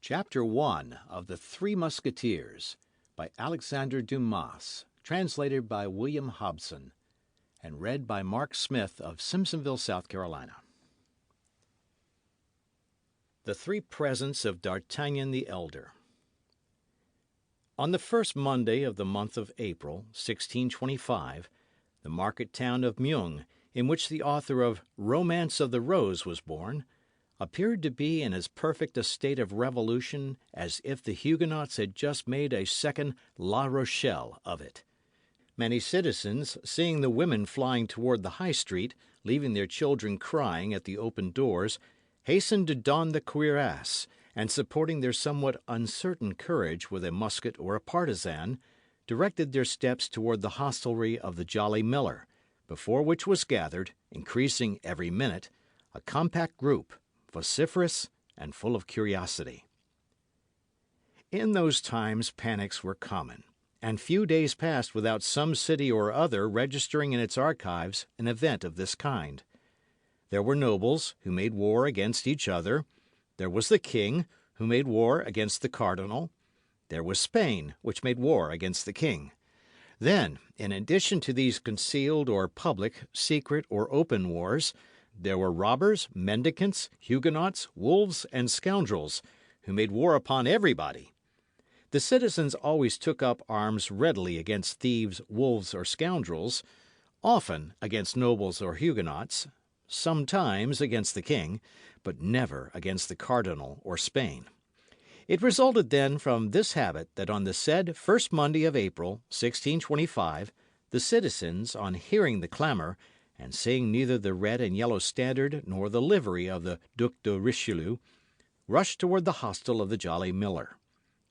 Chapter 1 of The Three Musketeers by Alexandre Dumas, translated by William Hobson, and read by Mark Smith of Simpsonville, South Carolina. The Three Presents of D'Artagnan the Elder. On the first Monday of the month of April, 1625, the market town of Meung, in which the author of Romance of the Rose was born, appeared to be in as perfect a state of revolution as if the Huguenots had just made a second La Rochelle of it. Many citizens, seeing the women flying toward the high street, leaving their children crying at the open doors, hastened to don the cuirass, and supporting their somewhat uncertain courage with a musket or a partisan, directed their steps toward the hostelry of the Jolly Miller, before which was gathered, increasing every minute, a compact group, vociferous and full of curiosity. In those times panics were common, and few days passed without some city or other registering in its archives an event of this kind. There were nobles who made war against each other, there was the king, who made war against the cardinal, there was Spain, which made war against the king. Then, in addition to these concealed or public, secret or open wars, there were robbers, mendicants, Huguenots, wolves, and scoundrels, who made war upon everybody. The citizens always took up arms readily against thieves, wolves, or scoundrels, often against nobles or Huguenots, sometimes against the king, but never against the cardinal or Spain. It resulted then from this habit that on the said first Monday of April, 1625, the citizens, on hearing the clamour, and seeing neither the red and yellow standard nor the livery of the Duc de Richelieu, rushed toward the hostel of the Jolly Miller.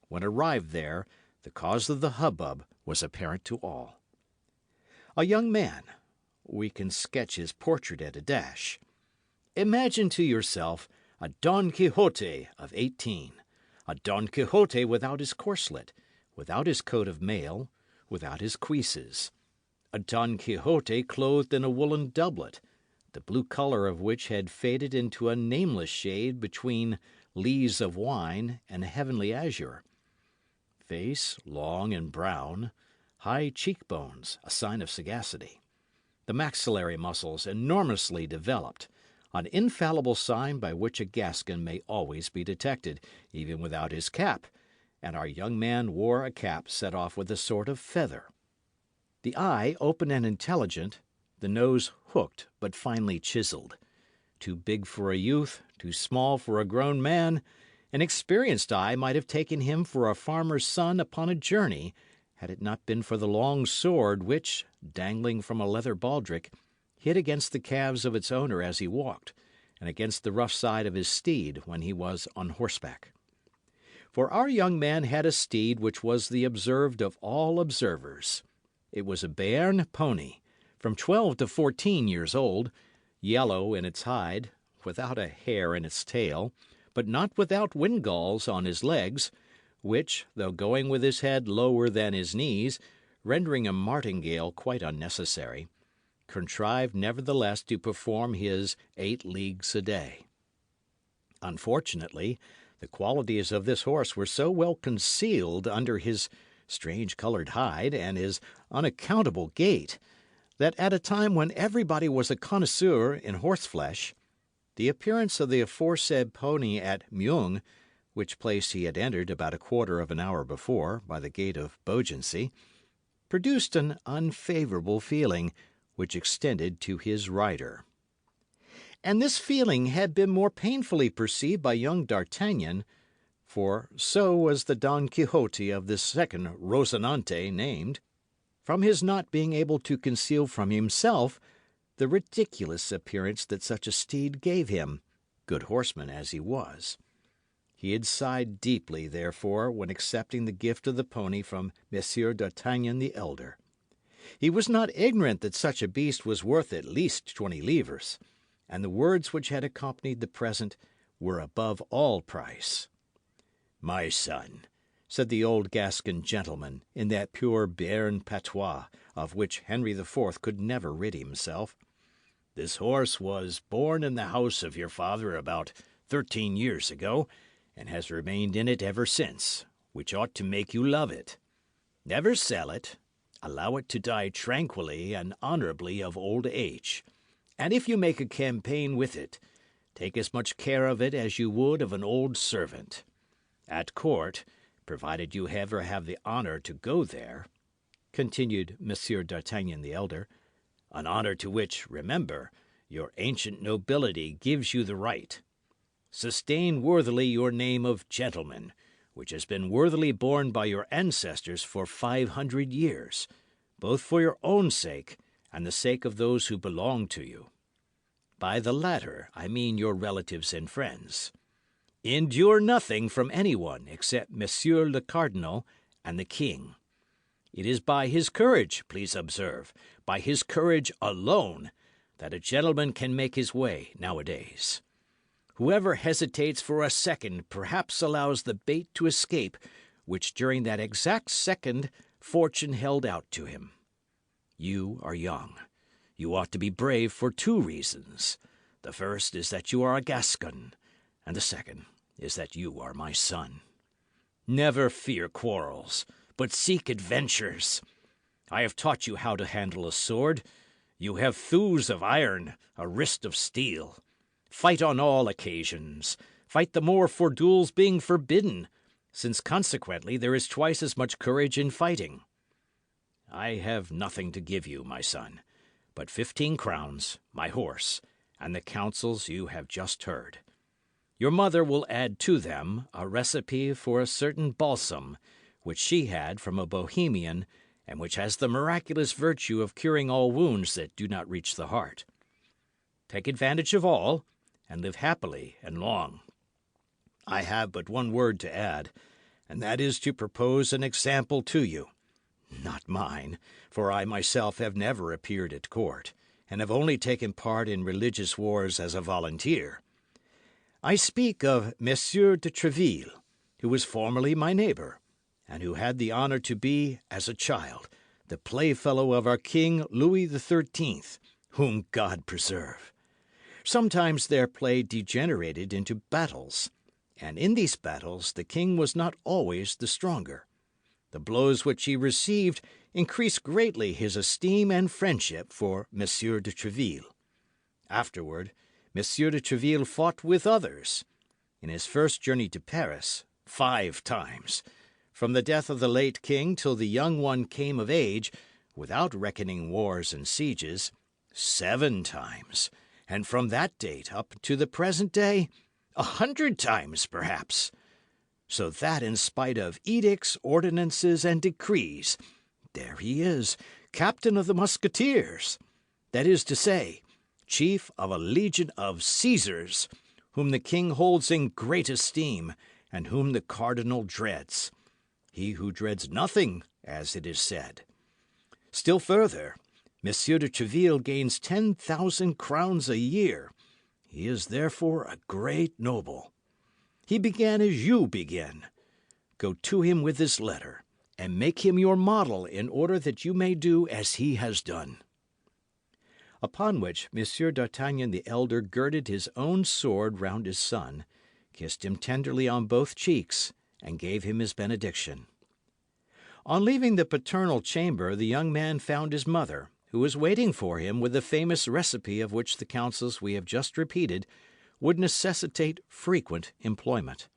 When arrived there, the cause of the hubbub was apparent to all. A young man, we can sketch his portrait at a dash. Imagine to yourself a Don Quixote of 18, a Don Quixote without his corslet, without his coat of mail, without his cuisses. A Don Quixote clothed in a woolen doublet, the blue colour of which had faded into a nameless shade between lees of wine and a heavenly azure. Face long and brown, high cheekbones, a sign of sagacity. The maxillary muscles enormously developed, an infallible sign by which a Gascon may always be detected, even without his cap, and our young man wore a cap set off with a sort of feather. The eye open and intelligent, the nose hooked but finely chiselled. Too big for a youth, too small for a grown man, an experienced eye might have taken him for a farmer's son upon a journey, had it not been for the long sword which, dangling from a leather baldric, hit against the calves of its owner as he walked, and against the rough side of his steed when he was on horseback. For our young man had a steed which was the observed of all observers. It was a Béarn pony, from 12 to 14 years old, yellow in its hide, without a hair in its tail, but not without windgalls on his legs, which, though going with his head lower than his knees, rendering a martingale quite unnecessary, contrived nevertheless to perform his 8 leagues a day. Unfortunately, the qualities of this horse were so well concealed under his strange-coloured hide and his unaccountable gait, that at a time when everybody was a connoisseur in horseflesh, the appearance of the aforesaid pony at Meung, which place he had entered about a quarter of an hour before by the gate of Beaugency, produced an unfavourable feeling, which extended to his rider. And this feeling had been more painfully perceived by young D'Artagnan, for so was the Don Quixote of this second Rosinante named, from his not being able to conceal from himself the ridiculous appearance that such a steed gave him, good horseman as he was. He had sighed deeply, therefore, when accepting the gift of the pony from Monsieur D'Artagnan the elder. He was not ignorant that such a beast was worth at least 20 livres, and the words which had accompanied the present were above all price. "My son," said the old Gascon gentleman, in that pure Béarn patois of which Henry IV could never rid himself, "this horse was born in the house of your father about 13 years ago, and has remained in it ever since, which ought to make you love it. Never sell it. Allow it to die tranquilly and honourably of old age. And if you make a campaign with it, take as much care of it as you would of an old servant. At court, provided you ever have the honour to go there, continued Monsieur d'Artagnan the elder, an honour to which, remember, your ancient nobility gives you the right. Sustain worthily your name of gentleman, which has been worthily borne by your ancestors for 500 years, both for your own sake and the sake of those who belong to you. By the latter, I mean your relatives and friends. Endure nothing from anyone except Monsieur le Cardinal and the king. It is by his courage, please observe, by his courage alone, that a gentleman can make his way nowadays. Whoever hesitates for a second perhaps allows the bait to escape which during that exact second fortune held out to him. You are young. You ought to be brave for two reasons. The first is that you are a Gascon, and the second is that you are my son. Never fear quarrels, but seek adventures. I have taught you how to handle a sword. You have thews of iron, a wrist of steel. Fight on all occasions. Fight the more for duels being forbidden, since consequently there is twice as much courage in fighting. I have nothing to give you, my son, but 15 crowns, my horse, and the counsels you have just heard. Your mother will add to them a recipe for a certain balsam, which she had from a Bohemian, and which has the miraculous virtue of curing all wounds that do not reach the heart. Take advantage of all, and live happily and long. I have but one word to add, and that is to propose an example to you. Not mine, for I myself have never appeared at court, and have only taken part in religious wars as a volunteer. I speak of Monsieur de Tréville, who was formerly my neighbour, and who had the honour to be, as a child, the playfellow of our King Louis XIII, whom God preserve. Sometimes their play degenerated into battles, and in these battles the king was not always the stronger. The blows which he received increased greatly his esteem and friendship for Monsieur de Tréville. Afterward, Monsieur de Tréville fought with others. In his first journey to Paris, 5 times. From the death of the late king till the young one came of age, without reckoning wars and sieges, 7 times. And from that date up to the present day, 100 times, perhaps. So that in spite of edicts, ordinances, and decrees, there he is, captain of the Musketeers. That is to say, chief of a legion of Caesars, whom the king holds in great esteem, and whom the cardinal dreads. He who dreads nothing, as it is said. Still further, Monsieur de Tréville gains 10,000 crowns a year. He is therefore a great noble. He began as you begin. Go to him with this letter, and make him your model in order that you may do as he has done. Upon which Monsieur d'Artagnan the elder girded his own sword round his son, kissed him tenderly on both cheeks, and gave him his benediction. On leaving the paternal chamber, the young man found his mother, who was waiting for him with the famous recipe of which the counsels we have just repeated would necessitate frequent employment.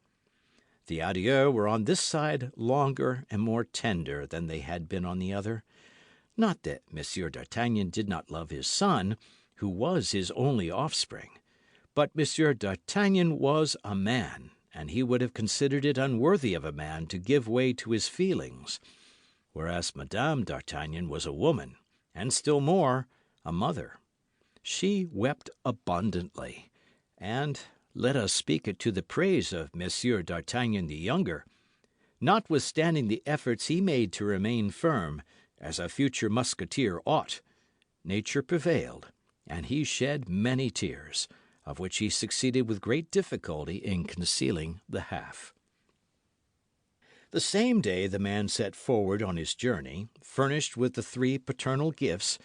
The adieux were on this side longer and more tender than they had been on the other. Not that Monsieur d'Artagnan did not love his son, who was his only offspring, but Monsieur d'Artagnan was a man, and he would have considered it unworthy of a man to give way to his feelings, whereas Madame d'Artagnan was a woman, and still more, a mother. She wept abundantly, and, let us speak it to the praise of Monsieur d'Artagnan the younger, notwithstanding the efforts he made to remain firm, as a future musketeer ought, nature prevailed, and he shed many tears, of which he succeeded with great difficulty in concealing the half. The same day the man set forward on his journey, furnished with the 3 paternal gifts,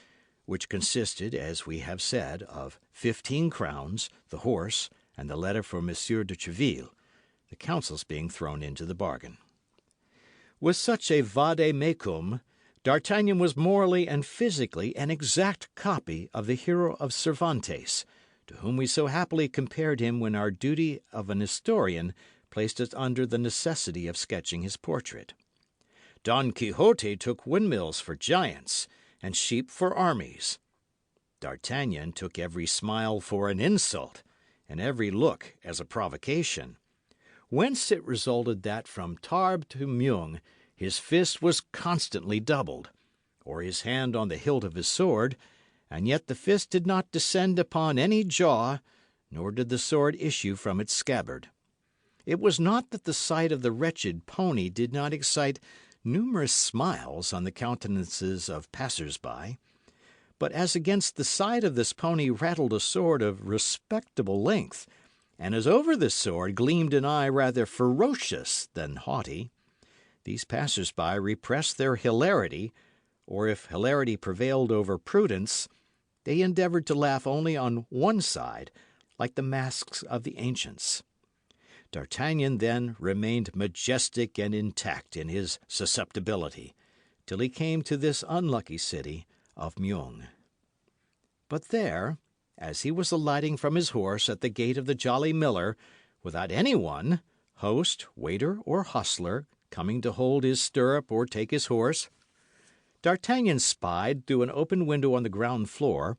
which consisted, as we have said, of 15 crowns, the horse, and the letter for Monsieur de Tréville, the counsels being thrown into the bargain. With such a vade mecum, D'Artagnan was morally and physically an exact copy of the hero of Cervantes, to whom we so happily compared him when our duty of an historian placed us under the necessity of sketching his portrait. Don Quixote took windmills for giants, and sheep for armies. D'Artagnan took every smile for an insult, and every look as a provocation, whence it resulted that from Tarbes to Meung his fist was constantly doubled, or his hand on the hilt of his sword, and yet the fist did not descend upon any jaw, nor did the sword issue from its scabbard. It was not that the sight of the wretched pony did not excite numerous smiles on the countenances of passers-by, but as against the side of this pony rattled a sword of respectable length, and as over this sword gleamed an eye rather ferocious than haughty, these passers-by repressed their hilarity, or if hilarity prevailed over prudence, they endeavoured to laugh only on one side, like the masks of the ancients. D'Artagnan, then, remained majestic and intact in his susceptibility, till he came to this unlucky city of Meung. But there, as he was alighting from his horse at the gate of the Jolly Miller, without any one, host, waiter, or hostler, coming to hold his stirrup or take his horse, D'Artagnan spied, through an open window on the ground floor,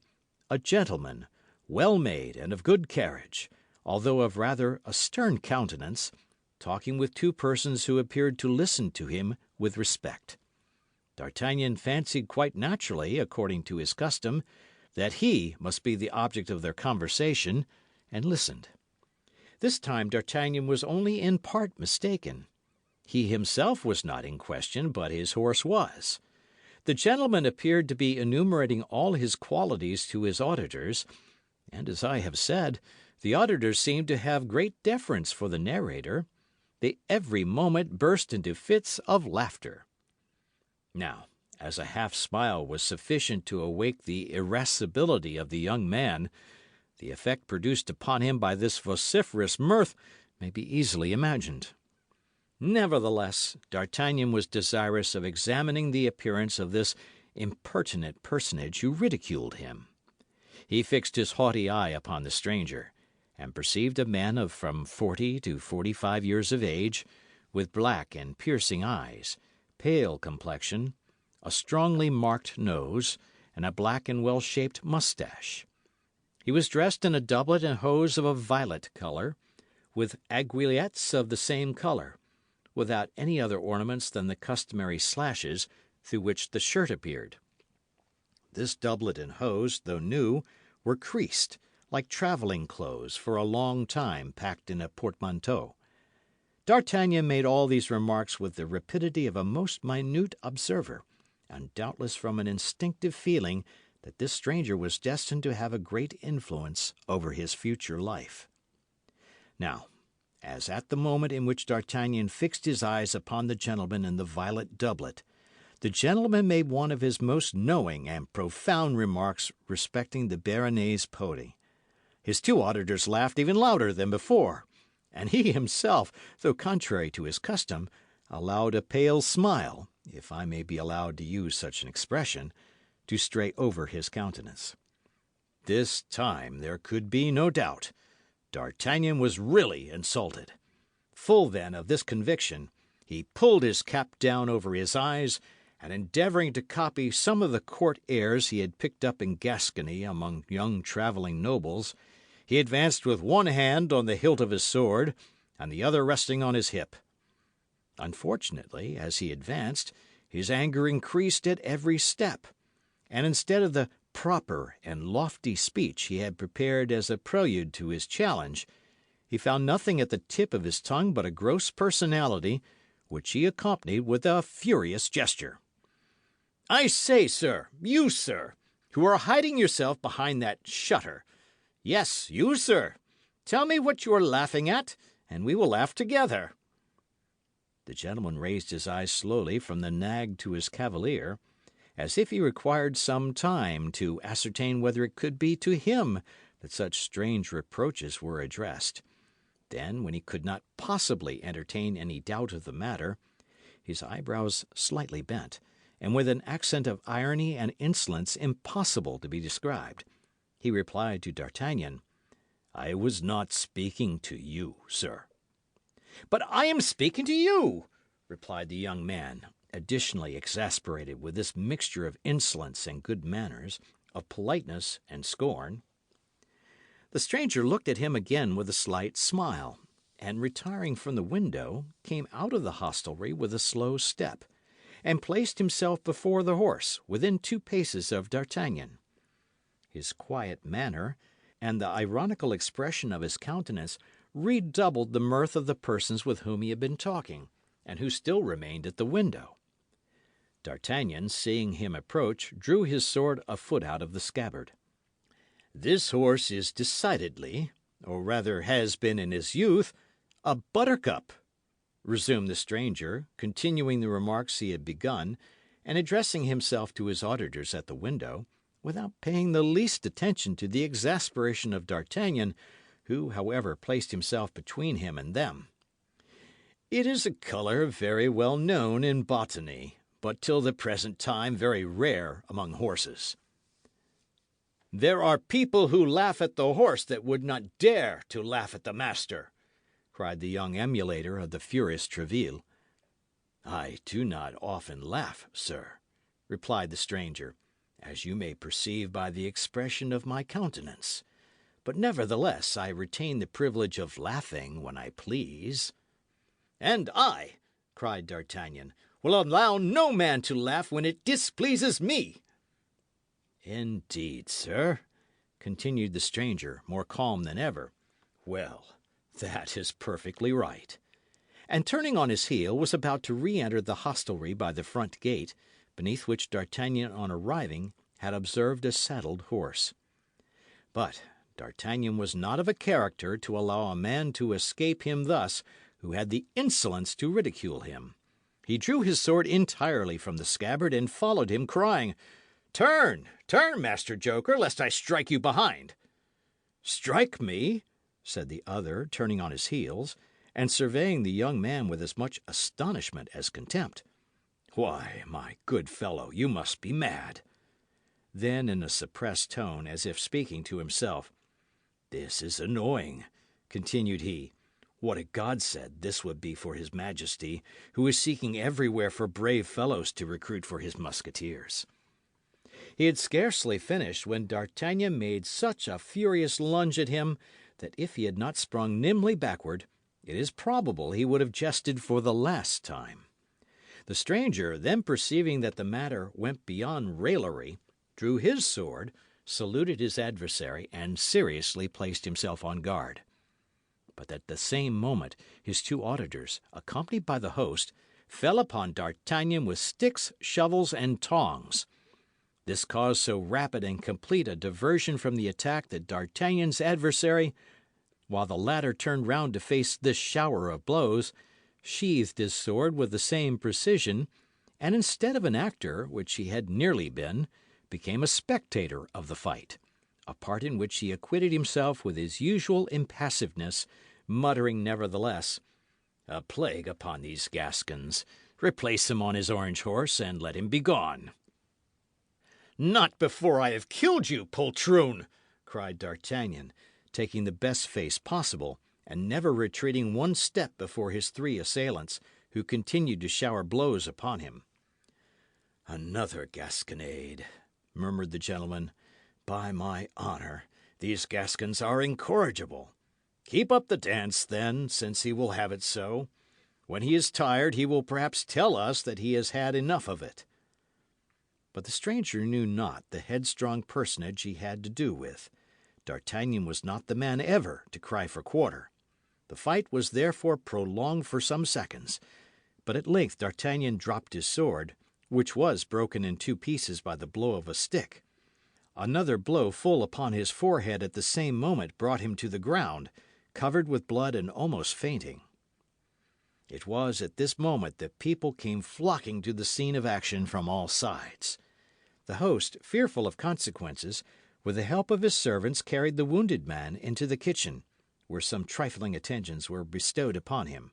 a gentleman, well made and of good carriage, although of rather a stern countenance, talking with two persons who appeared to listen to him with respect. D'Artagnan fancied quite naturally, according to his custom, that he must be the object of their conversation, and listened. This time D'Artagnan was only in part mistaken. He himself was not in question, but his horse was. The gentleman appeared to be enumerating all his qualities to his auditors, and, as I have said, the auditors seemed to have great deference for the narrator. They every moment burst into fits of laughter. Now, as a half smile was sufficient to awake the irascibility of the young man, the effect produced upon him by this vociferous mirth may be easily imagined. Nevertheless, D'Artagnan was desirous of examining the appearance of this impertinent personage who ridiculed him. He fixed his haughty eye upon the stranger, and perceived a man of from 40 to 45 years of age, with black and piercing eyes, pale complexion, a strongly marked nose, and a black and well-shaped moustache. He was dressed in a doublet and hose of a violet colour, with aiguillettes of the same colour, without any other ornaments than the customary slashes through which the shirt appeared. This doublet and hose, though new, were creased, like travelling clothes for a long time packed in a portmanteau. D'Artagnan made all these remarks with the rapidity of a most minute observer, and doubtless from an instinctive feeling that this stranger was destined to have a great influence over his future life. Now, as at the moment in which D'Artagnan fixed his eyes upon the gentleman in the violet doublet, the gentleman made one of his most knowing and profound remarks respecting the Béarnese pony. His two auditors laughed even louder than before, and he himself, though contrary to his custom, allowed a pale smile, if I may be allowed to use such an expression, to stray over his countenance. This time there could be no doubt. D'Artagnan was really insulted. Full, then, of this conviction, he pulled his cap down over his eyes, and endeavouring to copy some of the court airs he had picked up in Gascony among young travelling nobles, he advanced with one hand on the hilt of his sword, and the other resting on his hip. Unfortunately, as he advanced, his anger increased at every step, and instead of the proper and lofty speech he had prepared as a prelude to his challenge, he found nothing at the tip of his tongue but a gross personality, which he accompanied with a furious gesture. "I say, sir, you, sir, who are hiding yourself behind that shutter. Yes, you, sir. Tell me what you are laughing at, and we will laugh together." The gentleman raised his eyes slowly from the nag to his cavalier, as if he required some time to ascertain whether it could be to him that such strange reproaches were addressed. Then, when he could not possibly entertain any doubt of the matter, his eyebrows slightly bent, and with an accent of irony and insolence impossible to be described, he replied to D'Artagnan, "I was not speaking to you, sir." "But I am speaking to you," replied the young man, additionally exasperated with this mixture of insolence and good manners, of politeness and scorn. The stranger looked at him again with a slight smile, and retiring from the window, came out of the hostelry with a slow step, and placed himself before the horse, within 2 paces of D'Artagnan. His quiet manner, and the ironical expression of his countenance, redoubled the mirth of the persons with whom he had been talking, and who still remained at the window. D'Artagnan, seeing him approach, drew his sword a foot out of the scabbard. "This horse is decidedly, or rather has been in his youth, a buttercup," resumed the stranger, continuing the remarks he had begun, and addressing himself to his auditors at the window, without paying the least attention to the exasperation of D'Artagnan, who, however, placed himself between him and them. "It is a colour very well known in botany, but till the present time very rare among horses. There are people who laugh at the horse that would not dare to laugh at the master," cried the young emulator of the furious Tréville. "I do not often laugh, sir," replied the stranger, "as you may perceive by the expression of my countenance. But nevertheless I retain the privilege of laughing when I please." "And I," cried D'Artagnan, "will allow no man to laugh when it displeases me." "Indeed, sir," continued the stranger, more calm than ever. "Well, that is perfectly right." And turning on his heel, was about to re-enter the hostelry by the front gate, beneath which D'Artagnan, on arriving, had observed a saddled horse. But D'Artagnan was not of a character to allow a man to escape him thus who had the insolence to ridicule him. He drew his sword entirely from the scabbard and followed him, crying, "Turn, turn, Master Joker, lest I strike you behind." "Strike me?" said the other, turning on his heels, and surveying the young man with as much astonishment as contempt. "Why, my good fellow, you must be mad." Then, in a suppressed tone, as if speaking to himself, "This is annoying," continued he. "What a godsend this would be for his Majesty, who is seeking everywhere for brave fellows to recruit for his musketeers." He had scarcely finished when D'Artagnan made such a furious lunge at him that if he had not sprung nimbly backward, it is probable he would have jested for the last time. The stranger, then perceiving that the matter went beyond raillery, drew his sword, saluted his adversary, and seriously placed himself on guard. But at the same moment his 2 auditors, accompanied by the host, fell upon D'Artagnan with sticks, shovels, and tongs. This caused so rapid and complete a diversion from the attack that D'Artagnan's adversary, while the latter turned round to face this shower of blows, sheathed his sword with the same precision, and instead of an actor, which he had nearly been, became a spectator of the fight, a part in which he acquitted himself with his usual impassiveness, muttering nevertheless, "A plague upon these Gascons! Replace him on his orange horse, and let him be gone." "Not before I have killed you, poltroon!" cried D'Artagnan, taking the best face possible, and never retreating one step before his 3 assailants, who continued to shower blows upon him. "Another gasconade," murmured the gentleman. "By my honour, these Gascons are incorrigible. Keep up the dance, then, since he will have it so. When he is tired, he will perhaps tell us that he has had enough of it." But the stranger knew not the headstrong personage he had to do with. D'Artagnan was not the man ever to cry for quarter. The fight was therefore prolonged for some seconds, but at length D'Artagnan dropped his sword, which was broken in 2 pieces by the blow of a stick. Another blow full upon his forehead at the same moment brought him to the ground, covered with blood and almost fainting. It was at this moment that people came flocking to the scene of action from all sides. The host, fearful of consequences, with the help of his servants carried the wounded man into the kitchen, where some trifling attentions were bestowed upon him.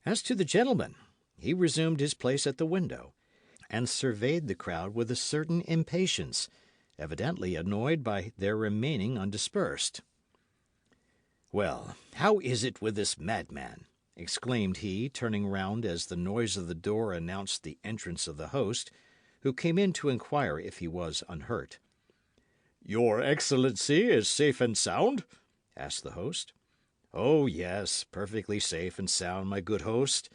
As to the gentleman, he resumed his place at the window, and surveyed the crowd with a certain impatience, evidently annoyed by their remaining undispersed. "Well, how is it with this madman?" exclaimed he, turning round as the noise of the door announced the entrance of the host, who came in to inquire if he was unhurt. "Your Excellency is safe and sound?" asked the host. "Oh, yes, perfectly safe and sound, my good host.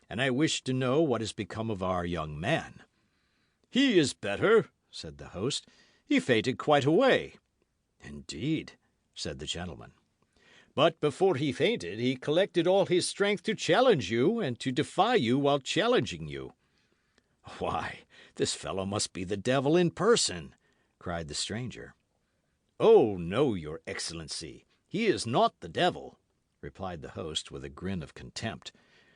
And I wish to know what has become of our young man." "He is better," said the host. "He fainted quite away." "Indeed," said the gentleman. "But before he fainted, he collected all his strength to challenge you, and to defy you while challenging you." "Why, this fellow must be the devil in person," cried the stranger. "Oh, no, your Excellency, he is not the devil," replied the host, with a grin of contempt.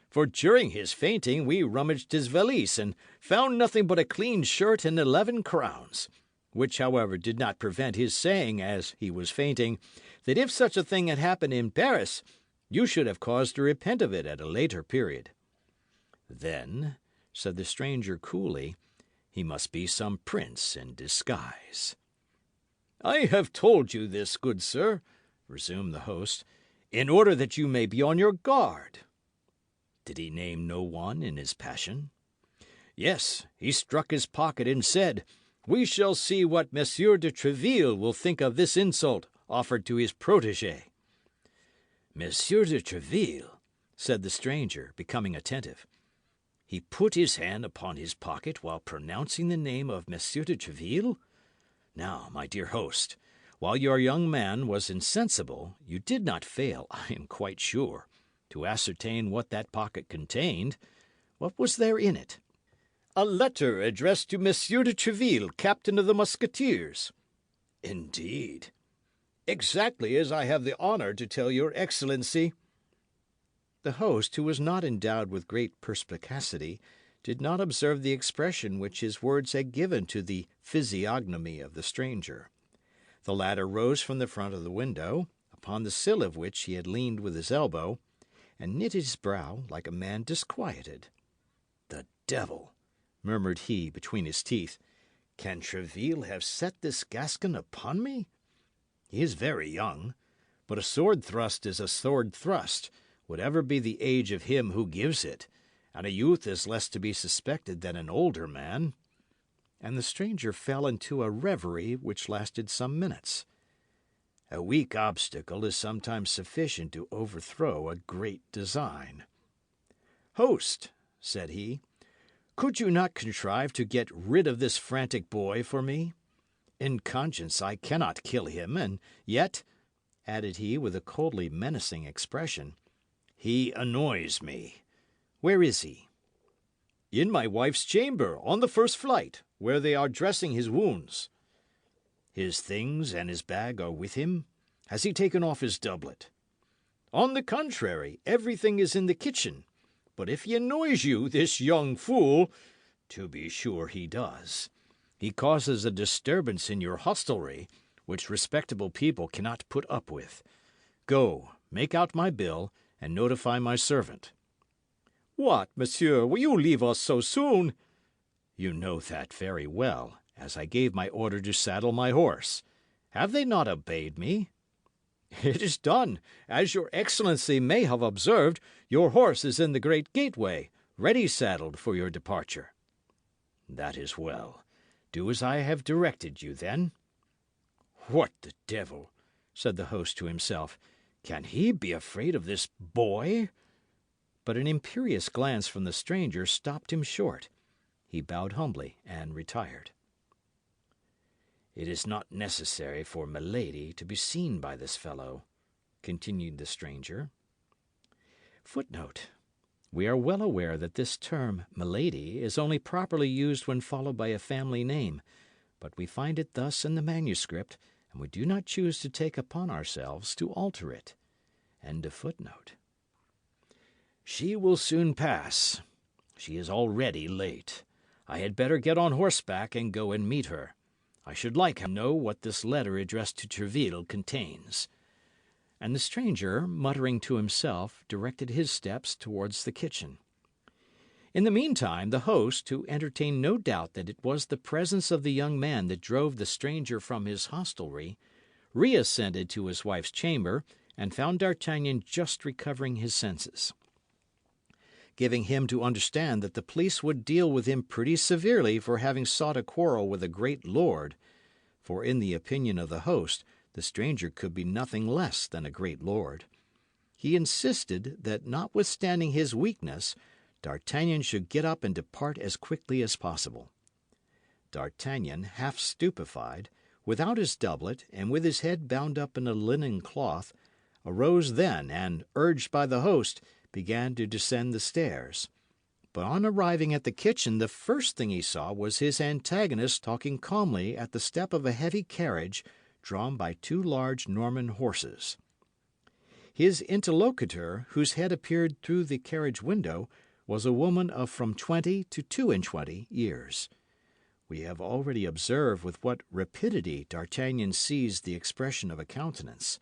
"For during his fainting we rummaged his valise and found nothing but a clean shirt and 11 crowns, which, however, did not prevent his saying, as he was fainting, that if such a thing had happened in Paris, you should have cause to repent of it at a later period." "Then," said the stranger coolly, "he must be some prince in disguise." "I have told you this, good sir," resumed the host, "in order that you may be on your guard." "Did he name no one in his passion?" "Yes, he struck his pocket and said, 'We shall see what Monsieur de Tréville will think of this insult offered to his protégé.'" "Monsieur de Tréville," said the stranger, becoming attentive. "He put his hand upon his pocket while pronouncing the name of Monsieur de Tréville? Now, my dear host, while your young man was insensible, you did not fail, I am quite sure, to ascertain what that pocket contained. What was there in it?" "A letter addressed to Monsieur de Tréville, captain of the Musketeers." "Indeed?" "Exactly as I have the honour to tell your Excellency." The host, who was not endowed with great perspicacity, did not observe the expression which his words had given to the physiognomy of the stranger. The latter rose from the front of the window, upon the sill of which he had leaned with his elbow, and knitted his brow like a man disquieted. "The devil!" murmured he between his teeth. "Can Tréville have set this Gascon upon me? He is very young, but a sword thrust is a sword thrust, whatever be the age of him who gives it, and a youth is less to be suspected than an older man." And the stranger fell into a reverie which lasted some minutes. A weak obstacle is sometimes sufficient to overthrow a great design. "Host," said he, "could you not contrive to get rid of this frantic boy for me? In conscience, I cannot kill him, and yet," added he, with a coldly menacing expression, "he annoys me. Where is he?" "In my wife's chamber, on the first flight, where they are dressing his wounds." "His things and his bag are with him? Has he taken off his doublet?" "On the contrary, everything is in the kitchen. But if he annoys you, this young fool—" "To be sure he does. He causes a disturbance in your hostelry, which respectable people cannot put up with. Go, make out my bill, and notify my servant." "What, monsieur, will you leave us so soon?" "You know that very well, as I gave my order to saddle my horse. Have they not obeyed me?" "It is done. As your Excellency may have observed, your horse is in the great gateway, ready saddled for your departure." "That is well. Do as I have directed you, then." "What the devil!" said the host to himself. "Can he be afraid of this boy?" But an imperious glance from the stranger stopped him short. He bowed humbly and retired. "It is not necessary for Milady to be seen by this fellow," continued the stranger. We are well aware that this term Milady is only properly used when followed by a family name, but we find it thus in the manuscript, and we do not choose to take upon ourselves to alter it. "She will soon pass. She is already late. I had better get on horseback and go and meet her. I should like to know what this letter addressed to Tréville contains." and the stranger, muttering to himself, directed his steps towards the kitchen. In the meantime, the host, who entertained no doubt that it was the presence of the young man that drove the stranger from his hostelry, reascended to his wife's chamber and found D'Artagnan just recovering his senses. Giving him to understand that the police would deal with him pretty severely for having sought a quarrel with a great lord, for in the opinion of the host, the stranger could be nothing less than a great lord, he insisted that, notwithstanding his weakness, D'Artagnan should get up and depart as quickly as possible. D'Artagnan, half stupefied, without his doublet, and with his head bound up in a linen cloth, arose then, and, urged by the host, began to descend the stairs. But on arriving at the kitchen, the first thing he saw was his antagonist talking calmly at the step of a heavy carriage drawn by two large Norman horses. His interlocutor, whose head appeared through the carriage window, was a woman of from 20 to 22 years. We have already observed with what rapidity D'Artagnan seized the expression of a countenance.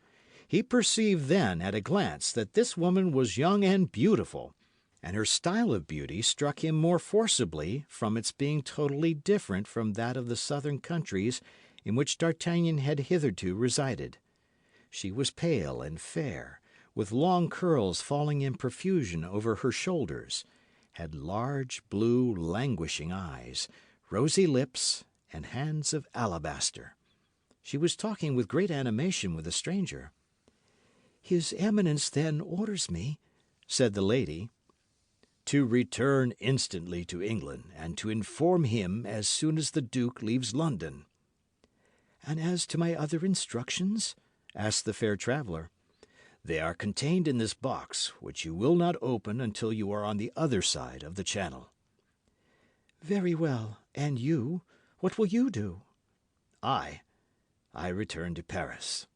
He perceived then, at a glance, that this woman was young and beautiful, and her style of beauty struck him more forcibly from its being totally different from that of the southern countries in which D'Artagnan had hitherto resided. She was pale and fair, with long curls falling in profusion over her shoulders, had large, blue, languishing eyes, rosy lips, and hands of alabaster. She was talking with great animation with the stranger. "His Eminence, then, orders me," said the lady, "to return instantly to England, and to inform him as soon as the Duke leaves London." "And as to my other instructions?" asked the fair traveller. "They are contained in this box, which you will not open until you are on the other side of the Channel." "Very well. And you? What will you do?" "I return to Paris."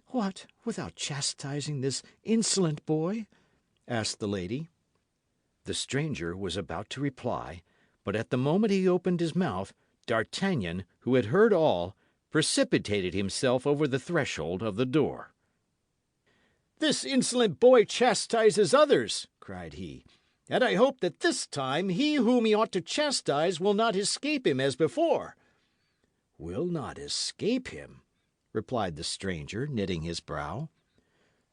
"What, without chastising this insolent boy?" asked the lady. The stranger was about to reply, but at the moment he opened his mouth, D'Artagnan, who had heard all, precipitated himself over the threshold of the door. "This insolent boy chastises others," cried he, "and I hope that this time he whom he ought to chastise will not escape him as before." "Will not escape him?" replied the stranger, knitting his brow.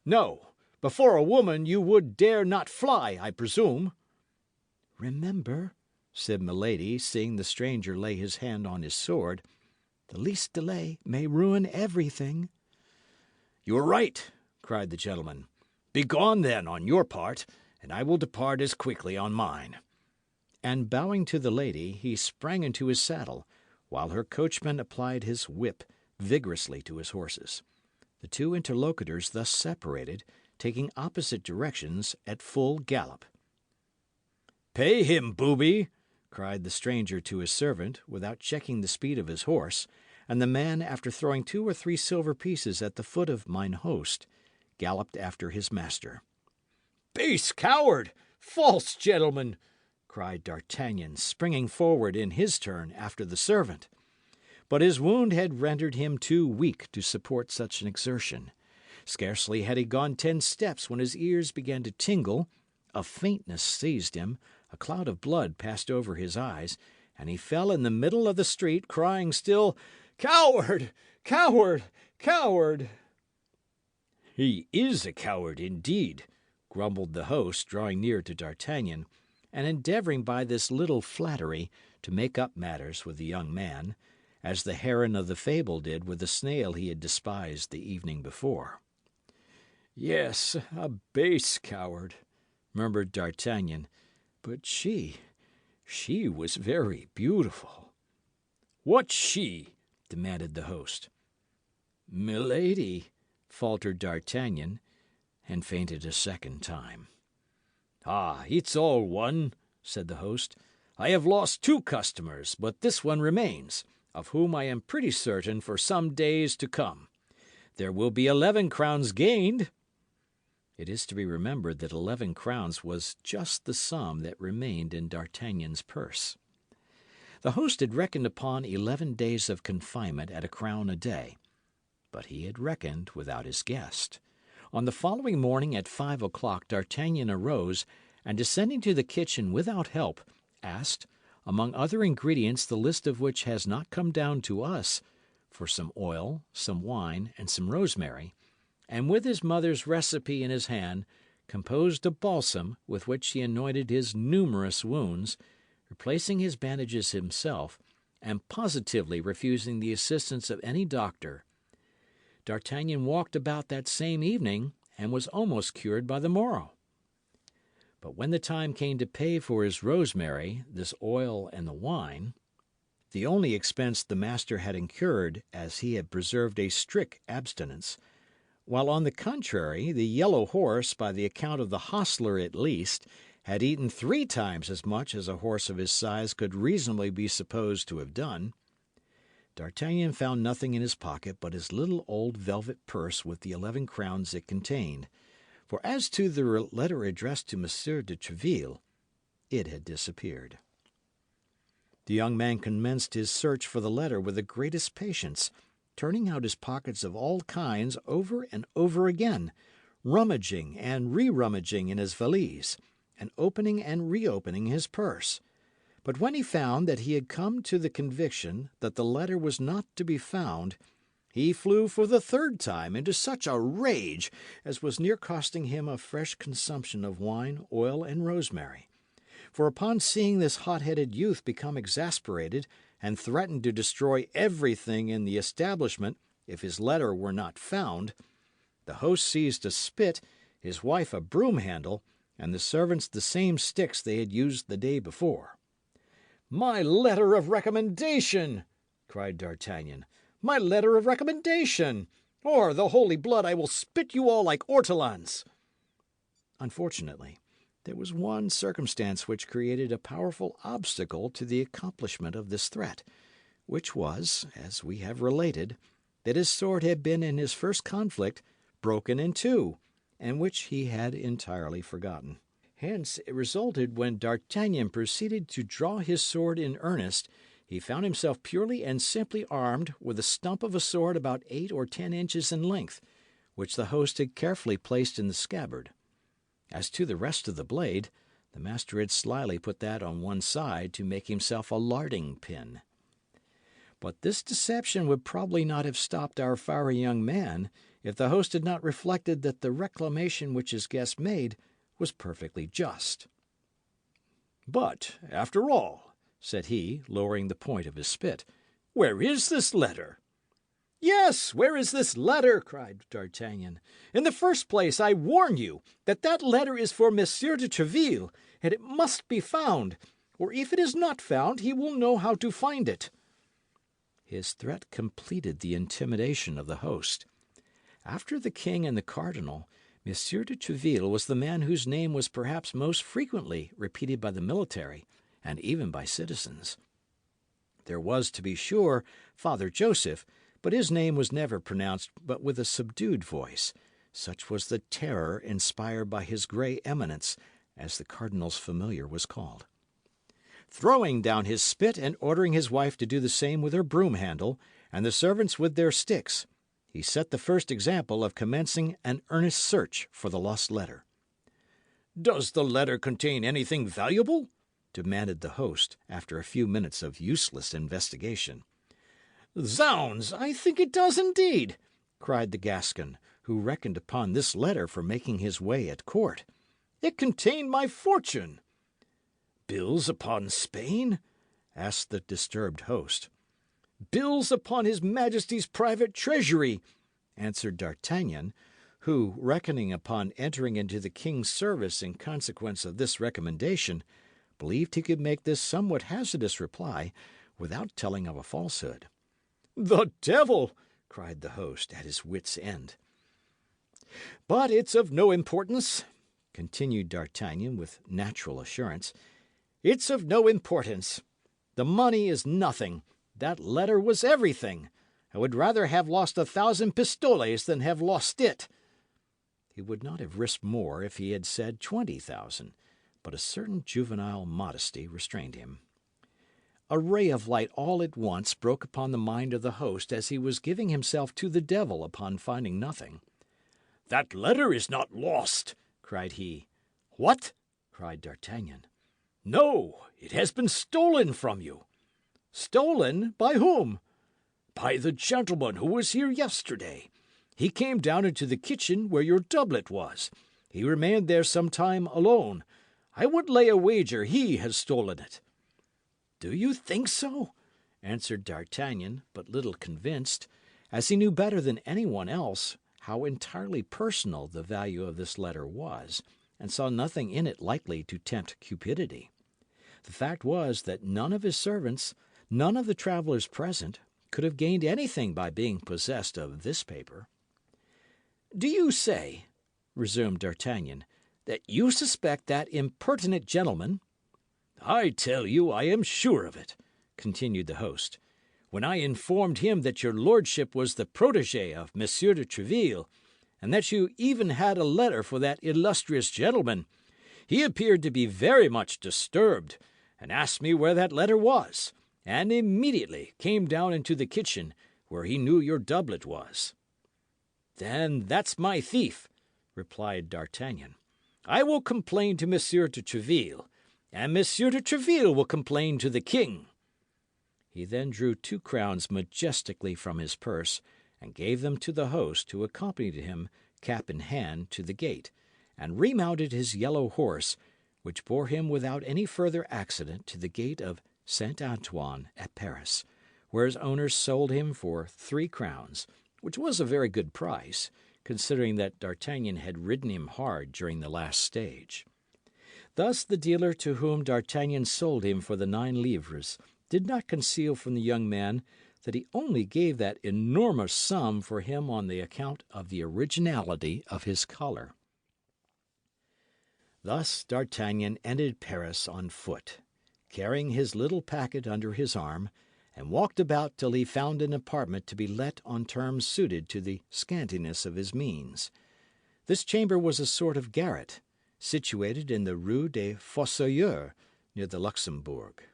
"No, before a woman you would dare not fly, I presume." "Remember," said Milady, seeing the stranger lay his hand on his sword, "the least delay may ruin everything." "You are right," cried the gentleman. "Begone, then, on your part, and I will depart as quickly on mine." And bowing to the lady, he sprang into his saddle, while her coachman applied his whip vigorously to his horses. The two interlocutors thus separated, taking opposite directions at full gallop. "Pay him, booby!" cried the stranger to his servant, without checking the speed of his horse, and the man, after throwing 2 or 3 silver pieces at the foot of mine host, galloped after his master. "Base coward! False gentleman!" cried D'Artagnan, springing forward in his turn after the servant. But his wound had rendered him too weak to support such an exertion. Scarcely had he gone 10 steps when his ears began to tingle, a faintness seized him, a cloud of blood passed over his eyes, and he fell in the middle of the street, crying still, "Coward! Coward! Coward!" "He is a coward, indeed," grumbled the host, drawing near to D'Artagnan, and endeavouring by this little flattery to make up matters with the young man, as the heron of the fable did with the snail he had despised the evening before. "Yes, a base coward," murmured D'Artagnan. "But she was very beautiful." "What she?" demanded the host. "Milady," faltered D'Artagnan, and fainted a second time. "Ah, it's all one," said the host. "I have lost 2 customers, but this one remains, of whom I am pretty certain for some days to come. There will be 11 crowns gained." It is to be remembered that 11 crowns was just the sum that remained in D'Artagnan's purse. The host had reckoned upon 11 days of confinement at 1 crown a day, but he had reckoned without his guest. On the following morning at 5 o'clock D'Artagnan arose, and descending to the kitchen without help, asked, among other ingredients the list of which has not come down to us, for some oil, some wine, and some rosemary, and with his mother's recipe in his hand, composed a balsam with which he anointed his numerous wounds, replacing his bandages himself, and positively refusing the assistance of any doctor. D'Artagnan walked about that same evening, and was almost cured by the morrow. But when the time came to pay for his rosemary, this oil, and the wine, the only expense the master had incurred, as he had preserved a strict abstinence, while on the contrary the yellow horse, by the account of the hostler at least, had eaten 3 times as much as a horse of his size could reasonably be supposed to have done. D'Artagnan found nothing in his pocket but his little old velvet purse with the 11 crowns it contained, for as to the letter addressed to Monsieur de Treville, it had disappeared. The young man commenced his search for the letter with the greatest patience, turning out his pockets of all kinds over and over again, rummaging and re-rummaging in his valise, and opening and reopening his purse. But when he found that he had come to the conviction that the letter was not to be found, he flew for the 3rd time into such a rage as was near costing him a fresh consumption of wine, oil, and rosemary. For upon seeing this hot-headed youth become exasperated and threaten to destroy everything in the establishment if his letter were not found, the host seized a spit, his wife a broom-handle, and the servants the same sticks they had used the day before. "My letter of recommendation!" cried D'Artagnan. "My letter of recommendation! Or, the holy blood, I will spit you all like ortolans!" Unfortunately, there was one circumstance which created a powerful obstacle to the accomplishment of this threat, which was, as we have related, that his sword had been in his first conflict broken in 2, and which he had entirely forgotten. Hence it resulted when D'Artagnan proceeded to draw his sword in earnest, he found himself purely and simply armed with a stump of a sword about 8 or 10 inches in length, which the host had carefully placed in the scabbard. As to the rest of the blade, the master had slyly put that on one side to make himself a larding pin. But this deception would probably not have stopped our fiery young man if the host had not reflected that the reclamation which his guest made was perfectly just. "But, after all," said he, lowering the point of his spit, "where is this letter?" "Yes, where is this letter?" cried D'Artagnan. "In the first place, I warn you that that letter is for Monsieur de Treville, and it must be found, or if it is not found, he will know how to find it." His threat completed the intimidation of the host. After the king and the cardinal, Monsieur de Treville was the man whose name was perhaps most frequently repeated by the military, and even by citizens. There was, to be sure, Father Joseph, but his name was never pronounced but with a subdued voice. Such was the terror inspired by his grey eminence, as the cardinal's familiar was called. Throwing down his spit and ordering his wife to do the same with her broom-handle, and the servants with their sticks, he set the first example of commencing an earnest search for the lost letter. "Does the letter contain anything valuable?" demanded the host, after a few minutes of useless investigation. "Zounds, I think it does indeed," cried the Gascon, who reckoned upon this letter for making his way at court. "It contained my fortune." "Bills upon Spain?" asked the disturbed host. "Bills upon his Majesty's private treasury," answered D'Artagnan, who, reckoning upon entering into the king's service in consequence of this recommendation, believed he could make this somewhat hazardous reply without telling of a falsehood. "The devil!" cried the host, at his wits' end. "But it's of no importance," continued D'Artagnan with natural assurance. "It's of no importance. The money is nothing. That letter was everything. I would rather have lost 1,000 pistoles than have lost it." He would not have risked more if he had said 20,000, but a certain juvenile modesty restrained him. A ray of light all at once broke upon the mind of the host as he was giving himself to the devil upon finding nothing. "That letter is not lost," cried he. "What?" cried D'Artagnan. "No, it has been stolen from you." "Stolen? By whom?" "By the gentleman who was here yesterday. He came down into the kitchen where your doublet was. He remained there some time alone. I would lay a wager he has stolen it." "Do you think so?" answered D'Artagnan, but little convinced, as he knew better than anyone else how entirely personal the value of this letter was, and saw nothing in it likely to tempt cupidity. The fact was that none of his servants, none of the travellers present, could have gained anything by being possessed of this paper. "Do you say," resumed D'Artagnan, "that you suspect that impertinent gentleman?" "I tell you I am sure of it," continued the host. "When I informed him that your lordship was the protégé of Monsieur de Tréville, and that you even had a letter for that illustrious gentleman, he appeared to be very much disturbed, and asked me where that letter was, and immediately came down into the kitchen, where he knew your doublet was." "Then that's my thief," replied D'Artagnan. "I will complain to Monsieur de Tréville, and Monsieur de Tréville will complain to the king." He then drew 2 crowns majestically from his purse, and gave them to the host, who accompanied him, cap in hand, to the gate, and remounted his yellow horse, which bore him without any further accident to the gate of Saint Antoine at Paris, where his owners sold him for 3 crowns, which was a very good price, considering that D'Artagnan had ridden him hard during the last stage. Thus the dealer to whom D'Artagnan sold him for the 9 livres did not conceal from the young man that he only gave that enormous sum for him on the account of the originality of his collar. Thus D'Artagnan entered Paris on foot, carrying his little packet under his arm, and walked about till he found an apartment to be let on terms suited to the scantiness of his means. This chamber was a sort of garret, situated in the Rue des Fossoyeurs, near the Luxembourg.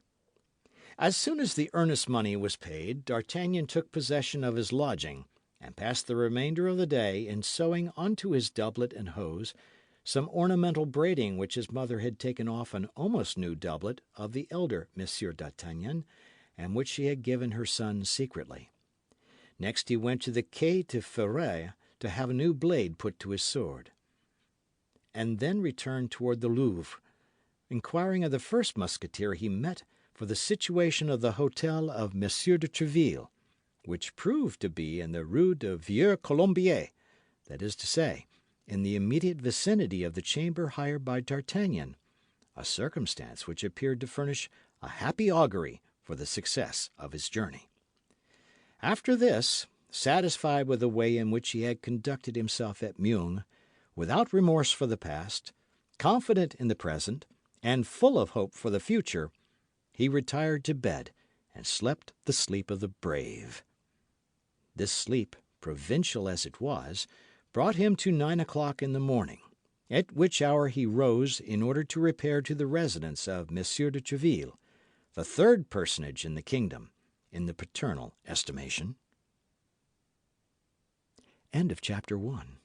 As soon as the earnest money was paid, D'Artagnan took possession of his lodging, and passed the remainder of the day in sewing onto his doublet and hose some ornamental braiding which his mother had taken off an almost new doublet of the elder Monsieur d'Artagnan, and which she had given her son secretly. Next he went to the Quai de Ferret to have a new blade put to his sword, and then returned toward the Louvre, inquiring of the first musketeer he met for the situation of the hotel of Monsieur de Tréville, which proved to be in the Rue de Vieux Colombier, that is to say, in the immediate vicinity of the chamber hired by D'Artagnan, a circumstance which appeared to furnish a happy augury for the success of his journey. After this, satisfied with the way in which he had conducted himself at Meung, without remorse for the past, confident in the present, and full of hope for the future, he retired to bed and slept the sleep of the brave. This sleep, provincial as it was, brought him to 9 o'clock in the morning, at which hour he rose in order to repair to the residence of Monsieur de Tréville, the 3rd personage in the kingdom, in the paternal estimation. End of chapter 1.